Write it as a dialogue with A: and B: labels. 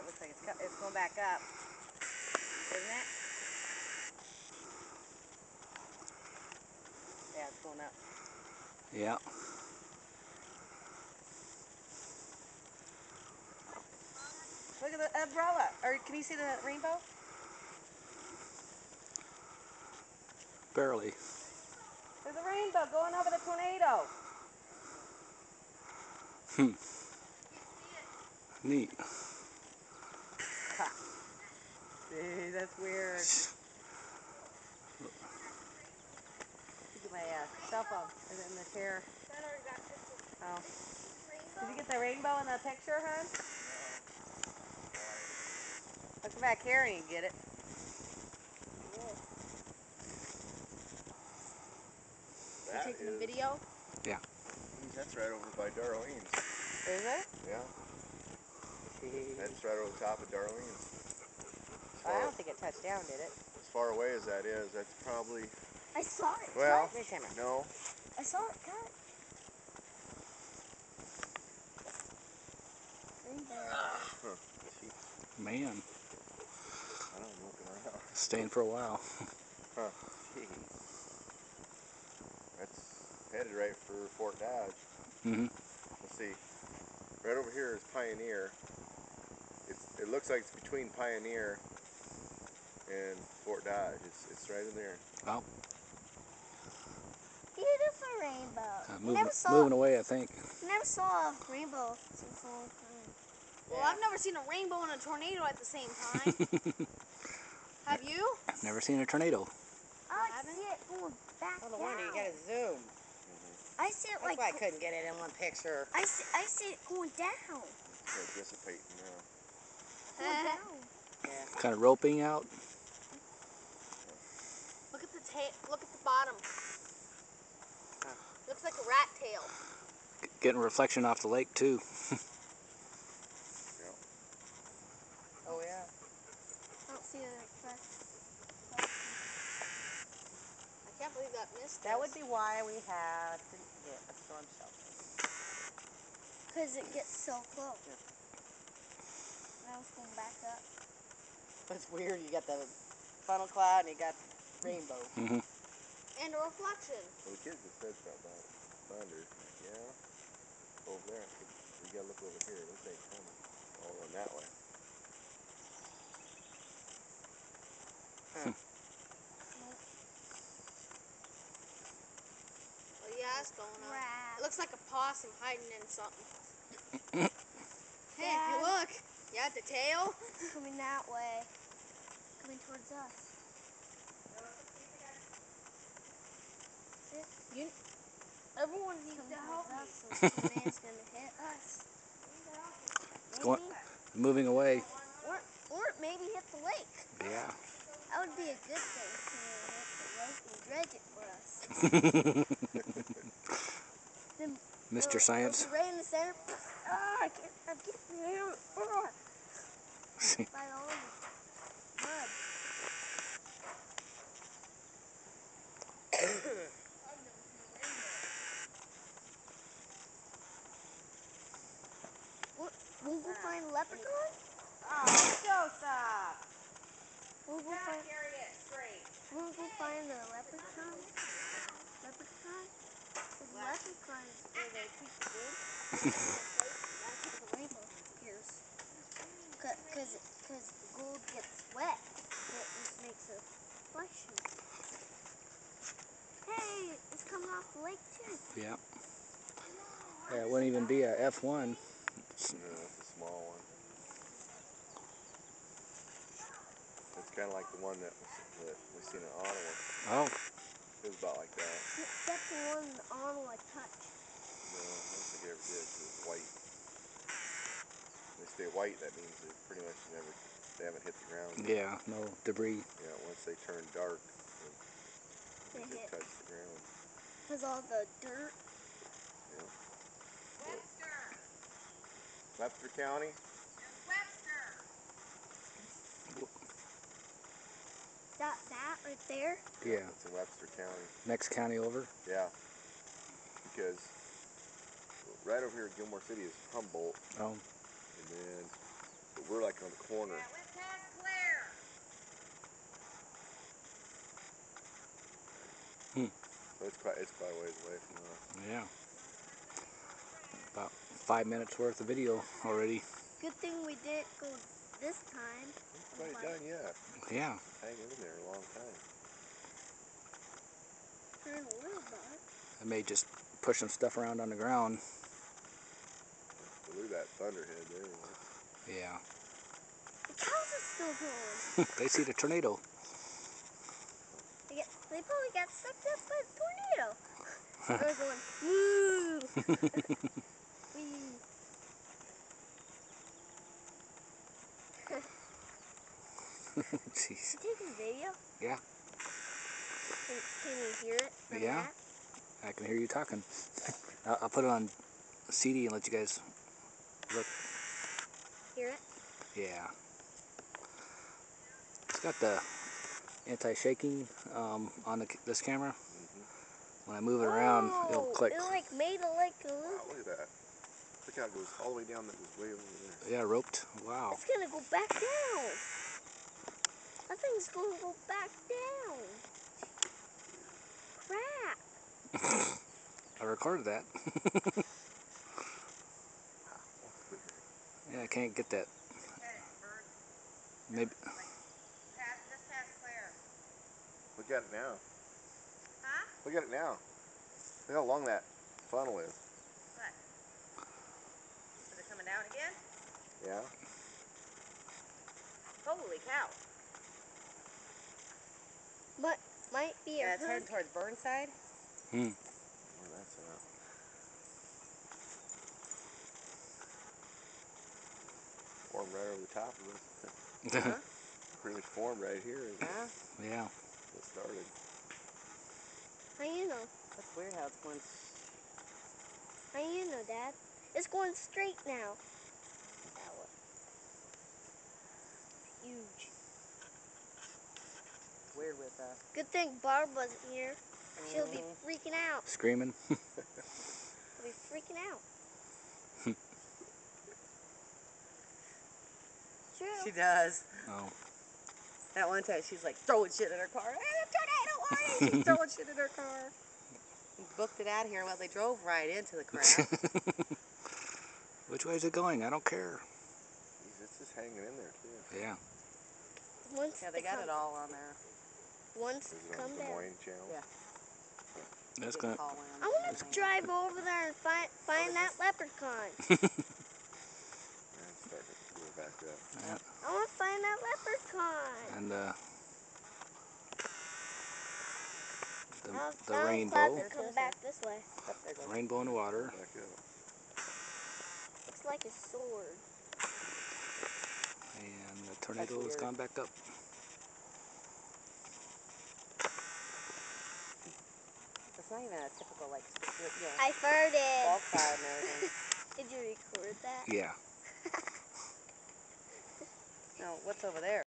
A: looks like it's going back up, isn't it? Yeah, it's going up.
B: Yeah.
A: Look at the umbrella. Or can you see the rainbow?
B: Barely.
A: There's a rainbow going over the tornado.
B: Neat.
A: Ha. See, that's weird. Look at my cell phone. Is it in the chair? Oh. Did you get the rainbow in the picture, hon? Let's go back here and you can get it.
C: That
A: You're taking
C: is,
A: the video?
B: Yeah.
C: geez, that's right over by Darlene's.
A: Is it?
C: Yeah. That's right over the top of Darlene's.
A: I don't think it touched down, did it?
C: As far away as that is, that's probably...
D: I saw it.
C: Well,
A: No.
D: I saw it cut.
C: Huh.
B: Man.
C: I don't know, looking around.
B: Staying for a while.
C: Huh. Jeez. That's headed right for Fort Dodge. Let's see. Right over here is Pioneer. It looks like it's between Pioneer and Fort Dodge. It's right in there.
B: Wow.
D: Beautiful rainbow.
B: Moving away, I think.
D: Never saw a rainbow since a long time.
E: Well, I've never seen a rainbow and a tornado at the same time. Have you?
B: I've never seen a tornado.
D: I see it going back
A: Oh, no
D: down.
A: wonder you gotta zoom.
D: I see it
A: That's
D: like.
A: why I couldn't get it in one picture.
D: I see it going down.
C: It's dissipating now.
D: Going down.
A: Yeah.
B: Kind of roping out.
E: Look at the tail. Look at the bottom.
A: Huh.
E: Looks like a rat tail.
B: Getting reflection off the lake, too.
C: Yep.
A: Oh, yeah.
D: I don't see it like
E: I can't believe that missed
A: That
E: us.
A: would be why we have to get a storm shelter.
D: because it gets so close. Now it's going back up.
A: It's weird. You got the funnel cloud and you got rainbow.
E: And a reflection.
C: Well, the kids have said something about thunder. Yeah. Over there. We gotta look over here. This ain't coming. All going that way.
E: Oh yeah, it's going up.
D: Crap.
E: It looks like a possum hiding in something. Hey, if you look, you got the tail.
D: Coming that way. Coming towards us.
E: Everyone needs
D: Coming
E: to help
D: towards
E: me.
D: us, so the tornado's gonna hit us.
B: It's going, moving away.
D: Or maybe hit the lake.
B: Yeah.
D: That would be a good thing. To hit the lake and dredge it for us. Then,
B: Mr. Science.
D: it'll be right in the center. I can't get there. By all the mud. We'll go find a leprechaun?
A: Oh, Joseph!
D: We'll go find,
A: Carry it straight.
D: we'll go find the leprechaun? Leprechaun? The leprechaun is where they keep the gold. That's where the rainbow appears. Because the gold gets wet. It just makes a reflection. Hey, it's coming off the lake too.
B: Yeah. Yeah, it wouldn't even be a F1.
C: No, it's a small one. It's kind of like the one that we seen in Ottawa.
B: Oh.
C: It was about like that.
D: That's the one on I touched.
C: No, I don't think it ever did because it's white. When they stay white, that means they pretty much they haven't hit the ground.
B: Yeah, no debris.
C: Yeah, once they turn dark,
D: They
C: they
D: hit.
C: touch the ground.
D: Because all the dirt.
C: Yeah. Webster County?
D: That right there?
B: Yeah.
C: It's in Webster County.
B: Next county over.
C: Yeah. Because right over here in Gilmore City is Humboldt.
B: Oh.
C: And then, but we're like on the corner.
A: Yeah, it went past Clare.
C: So it's quite a ways away from us.
B: Yeah. About 5 minutes worth of video already.
D: Good thing we didn't go this time.
C: It's quite done yet.
B: Yeah.
C: Hanging in there a long time.
D: Turn a little bit.
B: I may just push some stuff around on the ground.
C: Well, look at that thunderhead there.
B: Yeah.
D: The cows are still going.
B: They see the tornado.
D: They probably got sucked up by a tornado. They're going, woo! Wee.
B: Jeez.
D: You taking video?
B: Yeah.
D: Can you hear it from
B: Yeah.
D: that?
B: I can hear you talking. I'll put it on CD and let you guys look.
D: Hear it?
B: Yeah. It's got the anti-shaking on this camera. When I move it around, it'll click.
D: It like made it like a little...
C: Wow, look at that. Look how it goes all the way down. That goes way over there.
B: Yeah, roped. Wow.
D: It's gonna go back down. That thing's gonna go back down. Crap.
B: I recorded that. Yeah, I can't get that.
A: Okay, bird.
B: Maybe.
A: Just past Clare.
C: Look at it now.
A: Huh?
C: Look at it now. Look how long that funnel is.
A: What? Is it coming down again?
C: Yeah.
A: Holy cow.
D: Might be a
A: Yeah, it's
D: hook.
A: heading towards Burnside.
B: Hmm.
C: Where that's at. Formed right over the top of us.
A: Huh?
C: Pretty much formed right here.
A: Yeah.
B: Yeah.
C: It started.
D: How you know?
A: That's weird how it's going.
D: How you know, Dad? It's going straight now. That one. Huge.
A: Weird with
D: Good thing Barb wasn't here. She'll be freaking out.
B: Screaming.
D: She'll be freaking out. True.
A: She does.
B: Oh.
A: That one time she's like throwing shit in her car. Hey, the tornado warning! She's throwing shit in her car. We booked it out of here. Well, they drove right into the crap.
B: Which way is it going? I don't care.
C: Jeez, it's just hanging in there too.
B: Yeah.
D: Once
A: Yeah, they got it all on there.
D: Once
C: Is it on
D: come
C: the Des
D: down.
C: Moines channel?
A: Yeah.
B: That's
A: Get
B: gonna.
A: call in
D: I
A: and
D: want to
A: everything.
D: drive over there and find that leprechaun.
C: Yeah, it's starting to go back up.
B: Yeah.
D: I want to find that leprechaun.
B: And
D: Now
B: the
D: clouds
B: rainbow.
D: are coming back this way.
A: Up there goes.
B: Rainbow in the water.
C: Back up.
D: Looks like a sword.
B: And the tornado has
A: weird.
B: gone back up.
A: It's not even a typical, like, you know,
D: I farted.
A: fall cloud and everything.
D: Did you record that?
B: Yeah.
A: Now, what's over there?